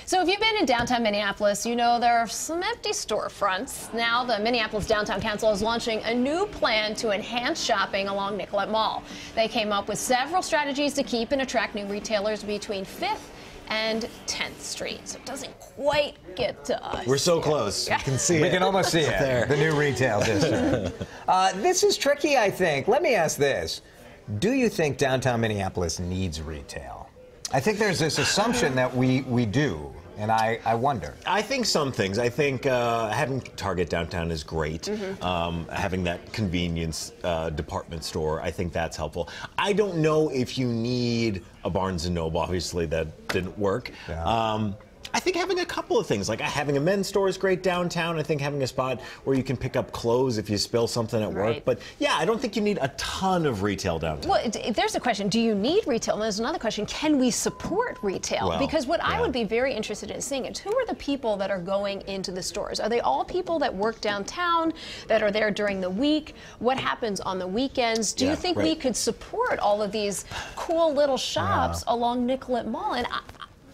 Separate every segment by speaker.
Speaker 1: So if you've been in downtown Minneapolis, you know there are some empty storefronts. Now the Minneapolis Downtown Council is launching a new plan to enhance shopping along Nicollet Mall. They came up with several strategies to keep and attract new retailers between 5th and 10th Street. So it doesn't quite get to us.
Speaker 2: We're so close.
Speaker 1: Yeah.
Speaker 2: You can see it.
Speaker 3: We can almost see it
Speaker 2: there.
Speaker 3: The new retail district. This is tricky, I think. Let me ask this. Do you think downtown Minneapolis needs retail? I think there's this assumption that we do, and I wonder.
Speaker 2: I think some things. I think having Target downtown is great. Having that convenience department store, I think that's helpful. I don't know if you need a Barnes & Noble. Obviously, that didn't work.
Speaker 3: Yeah.
Speaker 2: I think having a couple of things, like having a men's store is great downtown. I think having a spot where you can pick up clothes if you spill something at work. But yeah, I don't think you need a ton of retail downtown.
Speaker 1: Well, there's a question, do you need retail? And there's another question, can we support retail?
Speaker 2: Well,
Speaker 1: because what I would be very interested in seeing is who are the people that are going into the stores? Are they all people that work downtown, that are there during the week? What happens on the weekends? Do you think we could support all of these cool little shops along Nicollet Mall? And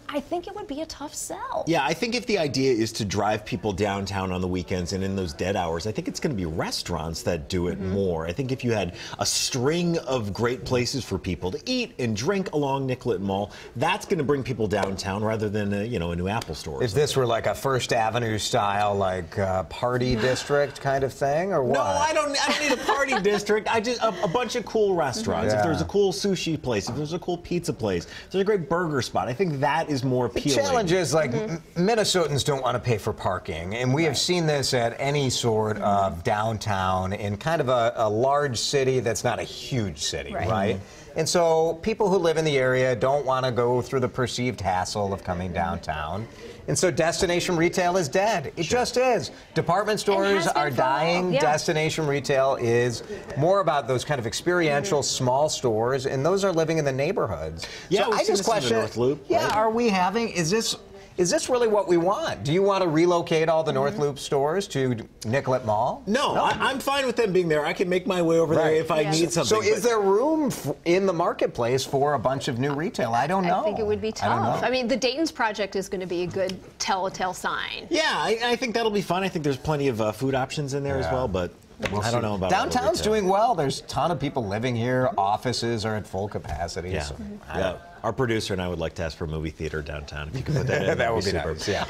Speaker 1: I think it would be a tough sell.
Speaker 2: Yeah, I think if the idea is to drive people downtown on the weekends and in those dead hours, I think it's going to be restaurants that do it more. I think if you had a string of great places for people to eat and drink along Nicollet Mall, that's going to bring people downtown rather than a new Apple store.
Speaker 3: If this were like a First Avenue style, like party district kind of thing, or what?
Speaker 2: No, I don't need a party district. I just a bunch of cool restaurants. If there's a cool sushi place, if there's a cool pizza place, if there's a great burger spot, I think that is more appealing.
Speaker 3: The challenge is, like, Minnesotans don't want to pay for parking, and we have seen this at any sort of downtown in kind of a large city that's not a huge city, right? And so people who live in the area don't want to go through the perceived hassle of coming downtown. And so destination retail is dead. It just is. Department stores are dying. Destination retail is more about those kind of experiential small stores, and those are living in the neighborhoods.
Speaker 2: Yeah,
Speaker 3: so I just question,
Speaker 2: North Loop,
Speaker 3: are we having, is this really what we want? Do you want to relocate all the North Loop stores to Nicollet Mall?
Speaker 2: No, I'm fine with them being there. I can make my way over there if I need something.
Speaker 3: So is there room in the marketplace for a bunch of new retail? I don't know.
Speaker 1: I think it would be tough. I mean, the Dayton's project is going to be a good telltale sign.
Speaker 2: Yeah, I think that'll be fun. I think there's plenty of food options in there as well, but I don't know about
Speaker 3: downtown's doing well. There's a ton of people living here. Offices are at full capacity.
Speaker 2: Yeah.
Speaker 3: So
Speaker 2: Our producer and I would like to ask for a movie theater downtown. If you could put that in,
Speaker 3: that would be
Speaker 2: super.
Speaker 3: nice. Yeah.